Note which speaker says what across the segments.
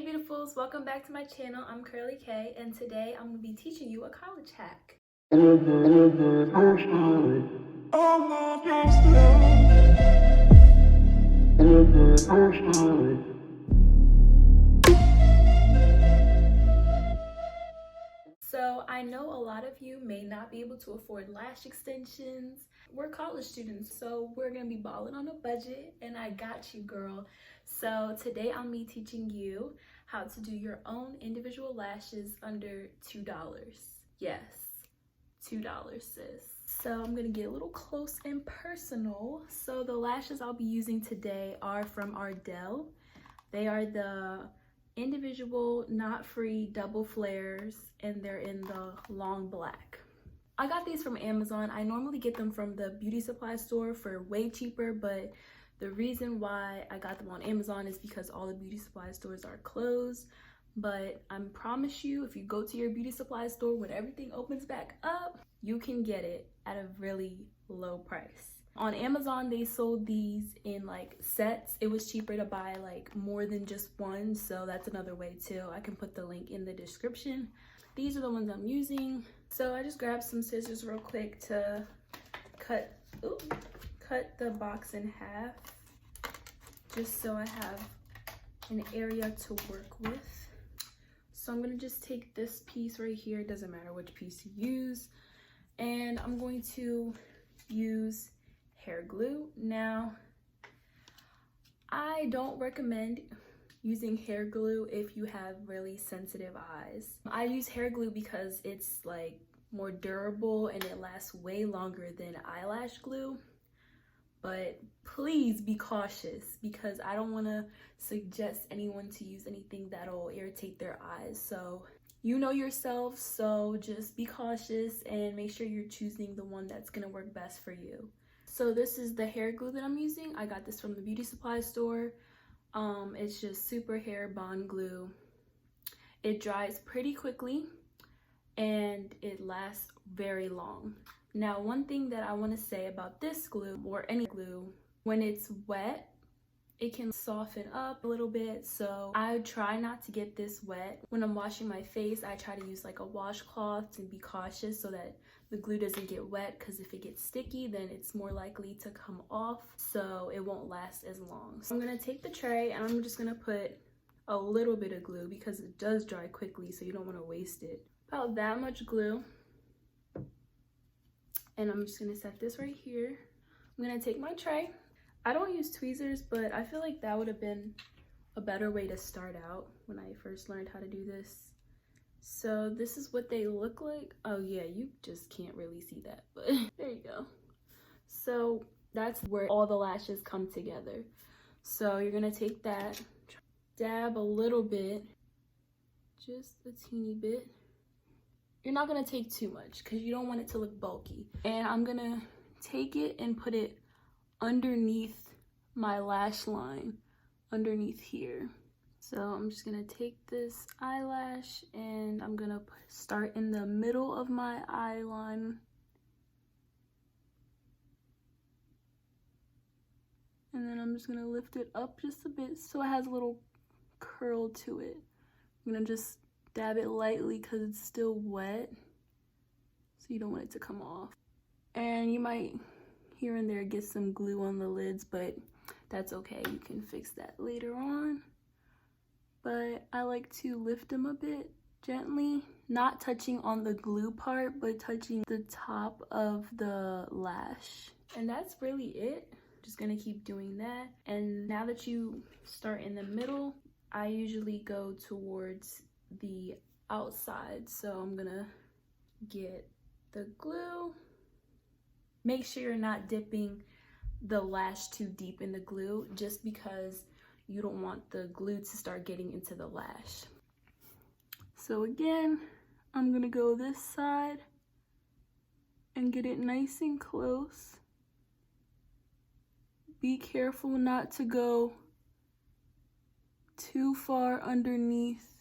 Speaker 1: beautifuls, welcome back to my channel. I'm Curlee Kay, and today I'm going to be teaching you a college hack. So I know a lot of you may not be able to afford lash extensions. We're college students, so we're going to be balling on a budget, and I got you, girl. So today I'll be teaching you how to do your own individual lashes under $2. Yes, $2, sis. So I'm gonna get a little close and personal. So the lashes I'll be using today are from Ardell. They are the individual, not free double flares, and they're in the long black. I got these from Amazon. I normally get them from the beauty supply store for way cheaper, but the reason why I got them on Amazon is because all the beauty supply stores are closed. But I promise you, if you go to your beauty supply store when everything opens back up, you can get it at a really low price. On Amazon, they sold these in like sets. It was cheaper to buy like more than just one, so that's another way too. I can put the link in the description. These are the ones I'm using. So I just grabbed some scissors real quick to cut the box in half, just so I have an area to work with. So I'm gonna just take this piece right here, it doesn't matter which piece you use, and I'm going to use hair glue. Now, I don't recommend using hair glue if you have really sensitive eyes. I use hair glue because it's like more durable and it lasts way longer than eyelash glue. But please be cautious, because I don't want to suggest anyone to use anything that'll irritate their eyes. So you know yourself, so just be cautious and make sure you're choosing the one that's going to work best for you. So this is the hair glue that I'm using. I got this from the beauty supply store. It's just super hair bond glue. It dries pretty quickly and it lasts very long. Now, one thing that I want to say about this glue, or any glue, when it's wet, it can soften up a little bit. So I try not to get this wet. When I'm washing my face, I try to use like a washcloth and be cautious so that the glue doesn't get wet, because if it gets sticky, then it's more likely to come off, so it won't last as long. So I'm going to take the tray and I'm just going to put a little bit of glue, because it does dry quickly, so you don't want to waste it. About that much glue. And I'm just gonna set this right here. I'm gonna take my tray. I don't use tweezers, but I feel like that would have been a better way to start out when I first learned how to do this. So this is what they look like. Oh yeah, you just can't really see that, but there you go. So that's where all the lashes come together. So you're gonna take that, dab a little bit, just a teeny bit. You're not gonna take too much because you don't want it to look bulky. And I'm gonna take it and put it underneath my lash line, underneath here. So I'm just gonna take this eyelash and I'm gonna start in the middle of my eye line. And then I'm just gonna lift it up just a bit so it has a little curl to it. I'm gonna just dab it lightly because it's still wet, so you don't want it to come off. And you might here and there get some glue on the lids, but that's okay, you can fix that later on. But I like to lift them a bit gently, not touching on the glue part, but touching the top of the lash. And that's really it. Just gonna keep doing that. And now that you start in the middle, I usually go towards the outside. So I'm gonna get the glue. Make sure you're not dipping the lash too deep in the glue, just because you don't want the glue to start getting into the lash. So again, I'm gonna go this side and get it nice and close. Be careful not to go too far underneath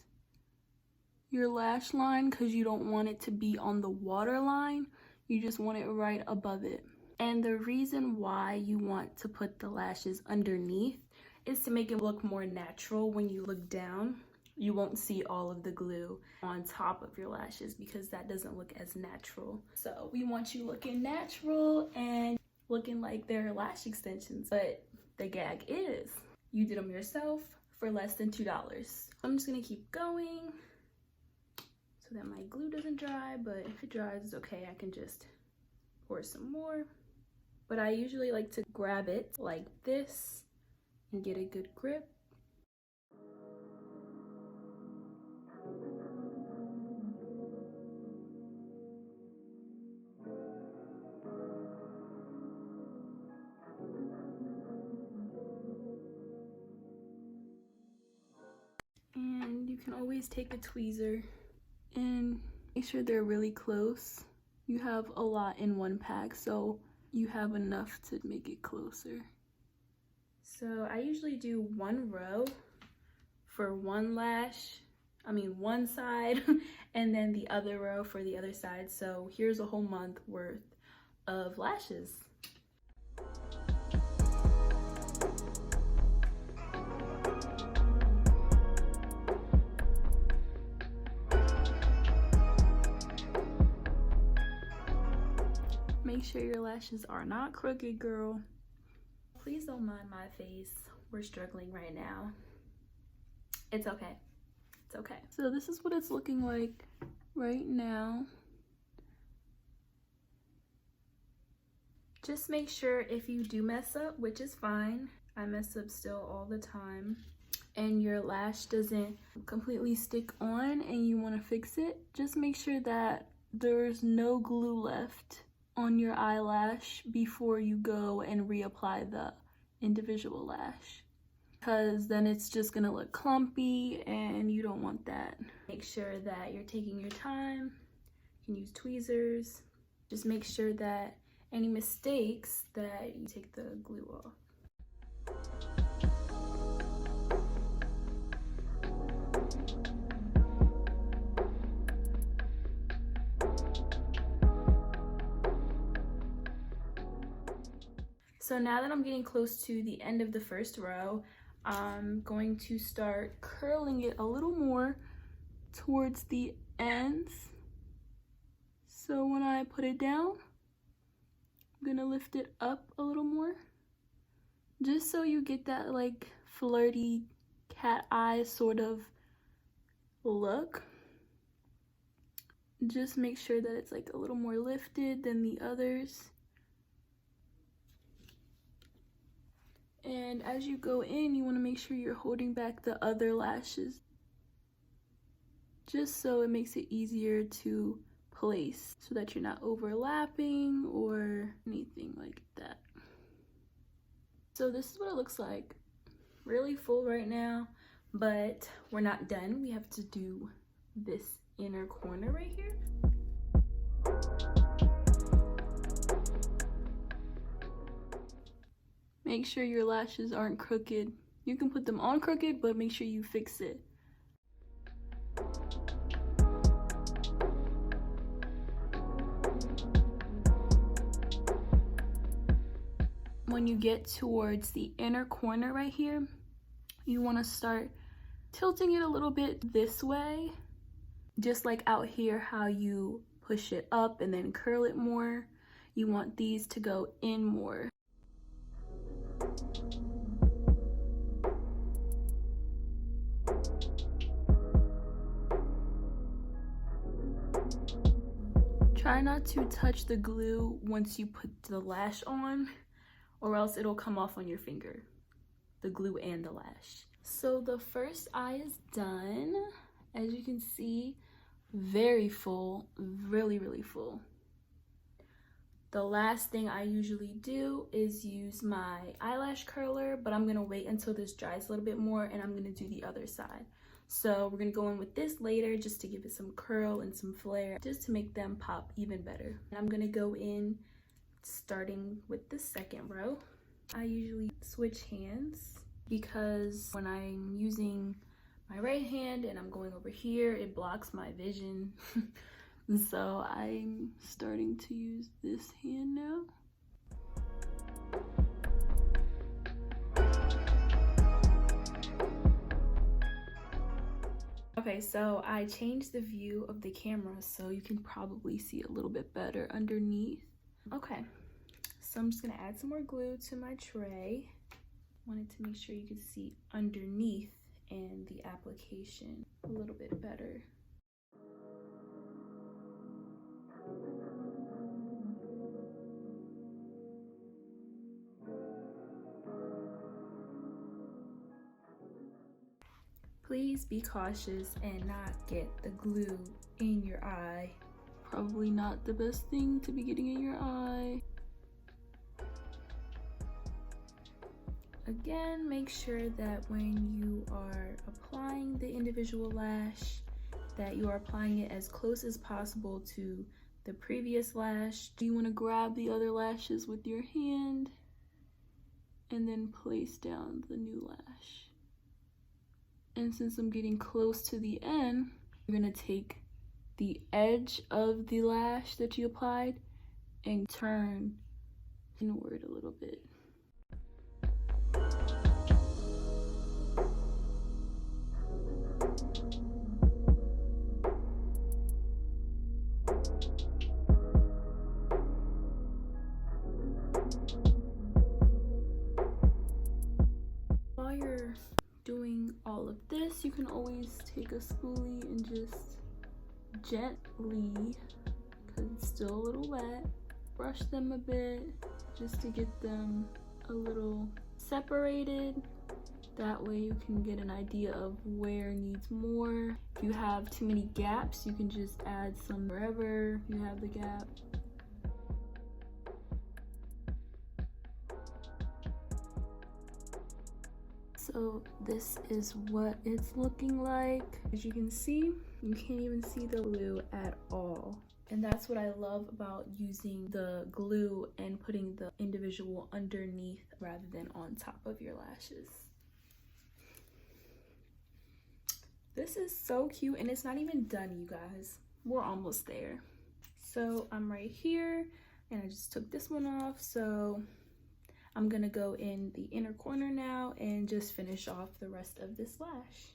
Speaker 1: your lash line, because you don't want it to be on the water line. You just want it right above it. And the reason why you want to put the lashes underneath is to make it look more natural when you look down. you won't see all of the glue on top of your lashes because that doesn't look as natural. So we want you looking natural and looking like they're lash extensions. But the gag is, you did them yourself for less than $2. I'm just gonna keep going so that my glue doesn't dry, but if it dries, it's okay. I can just pour some more. But I usually like to grab it like this and get a good grip. And you can always take a tweezer and make sure they're really close. You have a lot in one pack, so you have enough to make it closer. So I usually do one row for one side, and then the other row for the other side. So here's a whole month worth of lashes. Make sure your lashes are not crooked, girl. Please don't mind my face. We're struggling right now. It's okay. It's okay. So this is what it's looking like right now. Just make sure if you do mess up, which is fine. I mess up still all the time. And your lash doesn't completely stick on and you want to fix it, just make sure that there's no glue left on your eyelash before you go and reapply the individual lash, because then it's just gonna look clumpy and you don't want that. Make sure that you're taking your time. You can use tweezers. Just make sure that any mistakes that you take the glue off. So now that I'm getting close to the end of the first row, I'm going to start curling it a little more towards the ends. So when I put it down, I'm gonna lift it up a little more, just so you get that like flirty cat eye sort of look. Just make sure that it's like a little more lifted than the others. And as you go in, you want to make sure you're holding back the other lashes, just so it makes it easier to place, so that you're not overlapping or anything like that. So this is what it looks like. Really full right now, but we're not done. We have to do this inner corner right here. Make sure your lashes aren't crooked. You can put them on crooked, but make sure you fix it. When you get towards the inner corner right here, you want to start tilting it a little bit this way, just like out here how you push it up and then curl it more. You want these to go in more. Try not to touch the glue once you put the lash on, or else it'll come off on your finger, the glue and the lash. So the first eye is done. As you can see, very full, really full. The last thing I usually do is use my eyelash curler, but I'm gonna wait until this dries a little bit more and I'm gonna do the other side. So we're gonna go in with this later just to give it some curl and some flare, just to make them pop even better. And I'm gonna go in starting with the second row. I usually switch hands because when I'm using my right hand and I'm going over here, it blocks my vision. So I'm starting to use this hand now. Okay, so I changed the view of the camera so you can probably see a little bit better underneath. Okay, so I'm just gonna add some more glue to my tray. Wanted to make sure you could see underneath and the application a little bit better. Please be cautious and not get the glue in your eye. Probably not the best thing to be getting in your eye. Again, make sure that when you are applying the individual lash, that you are applying it as close as possible to the previous lash. You want to grab the other lashes with your hand and then place down the new lash. And since I'm getting close to the end, you're gonna take the edge of the lash that you applied and turn inward a little bit. While you're doing all of this, you can always take a spoolie and just gently, because it's still a little wet, brush them a bit just to get them a little separated. That way you can get an idea of where needs more. If you have too many gaps, you can just add some wherever you have the gap. So this is what it's looking like. As you can see, you can't even see the glue at all. And that's what I love about using the glue and putting the individual underneath rather than on top of your lashes. This is so cute, and it's not even done, you guys. We're almost there. So I'm right here, and I just took this one off. So I'm gonna go in the inner corner now and just finish off the rest of this lash.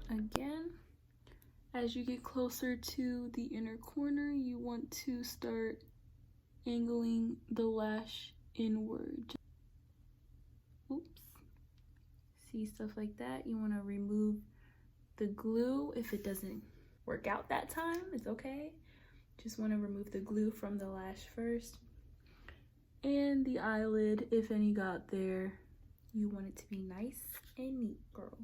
Speaker 1: Again, as you get closer to the inner corner, you want to start angling the lash inward. Oops. See, stuff like that. You want to remove the glue. If it doesn't work out that time, it's okay. Just want to remove the glue from the lash first. And the eyelid, if any got there, you want it to be nice and neat, girl.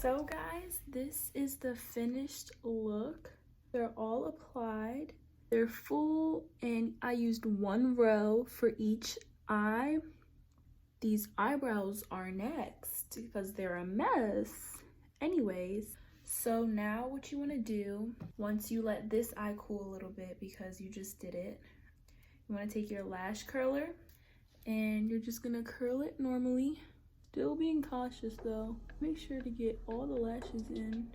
Speaker 1: So guys, this is the finished look. They're all applied. They're full, and I used one row for each eye. These eyebrows are next because they're a mess. Anyways, so now what you want to do, once you let this eye cool a little bit because you just did it, you want to take your lash curler and you're just going to curl it normally. Still being cautious though. Make sure to get all the lashes in.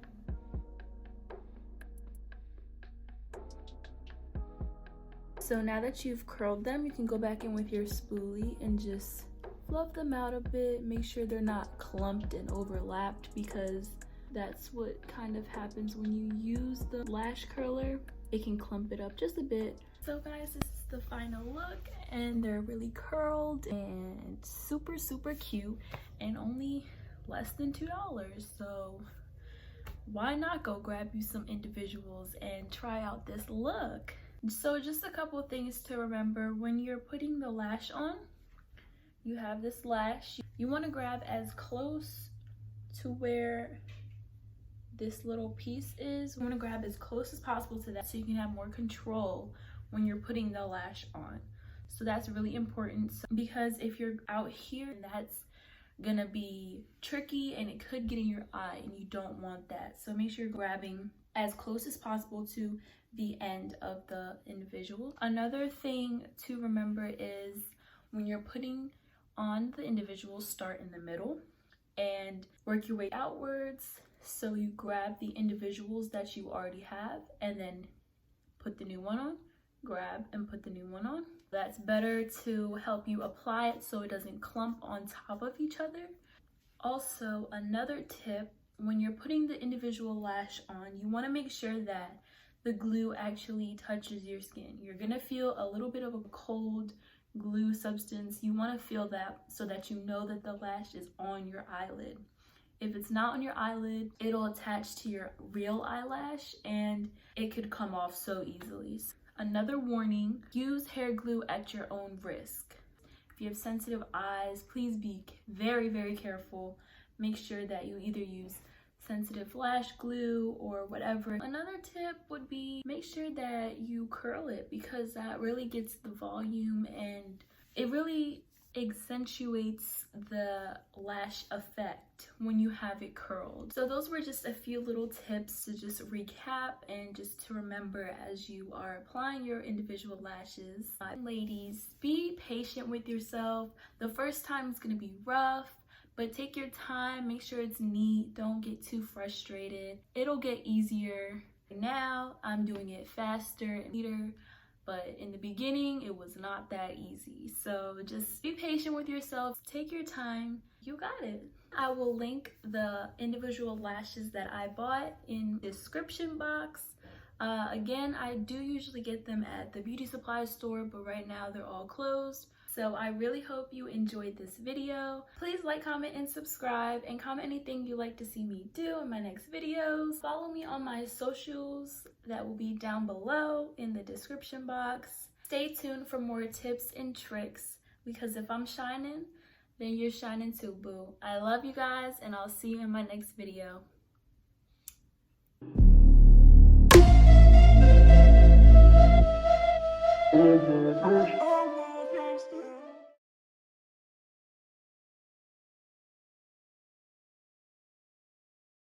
Speaker 1: So now that you've curled them, you can go back in with your spoolie and just fluff them out a bit. Make sure they're not clumped and overlapped, because that's what kind of happens when you use the lash curler. It can clump it up just a bit. So guys, this is the final look, and they're really curled and super, super cute, and only less than $2. So why not go grab you some individuals and try out this look? So just a couple of things to remember when you're putting the lash on. You have this lash. You want to grab as close to where this little piece is. You want to grab as close as possible to that so you can have more control when you're putting the lash on. So that's really important, because if you're out here, that's gonna be tricky and it could get in your eye, and you don't want that. So make sure you're grabbing as close as possible to the end of the individual. Another thing to remember is when you're putting on the individual, start in the middle and work your way outwards. So you grab the individuals that you already have and then put the new one on, grab and put the new one on. That's better to help you apply it so it doesn't clump on top of each other. Also, another tip, when you're putting the individual lash on, you want to make sure that the glue actually touches your skin. You're gonna feel a little bit of a cold glue substance. You want to feel that so that you know that the lash is on your eyelid. If it's not on your eyelid, it'll attach to your real eyelash and it could come off so easily. Another warning, use hair glue at your own risk. If you have sensitive eyes, please be very, very careful. Make sure that you either use sensitive lash glue or whatever. Another tip would be make sure that you curl it, because that really gets the volume and it really accentuates the lash effect when you have it curled. So those were just a few little tips to just recap and just to remember as you are applying your individual lashes. Ladies, be patient with yourself. The first time is going to be rough, but take your time, make sure it's neat, don't get too frustrated. It'll get easier. Now I'm doing it faster and neater, but in the beginning it was not that easy. So just be patient with yourself, take your time, you got it. I will link the individual lashes that I bought in the description box. Again, I do usually get them at the beauty supply store, but right now they're all closed. So I really hope you enjoyed this video. Please like, comment, and subscribe, and comment anything you'd like to see me do in my next videos. Follow me on my socials that will be down below in the description box. Stay tuned for more tips and tricks, because if I'm shining, then you're shining too, boo. I love you guys, and I'll see you in my next video.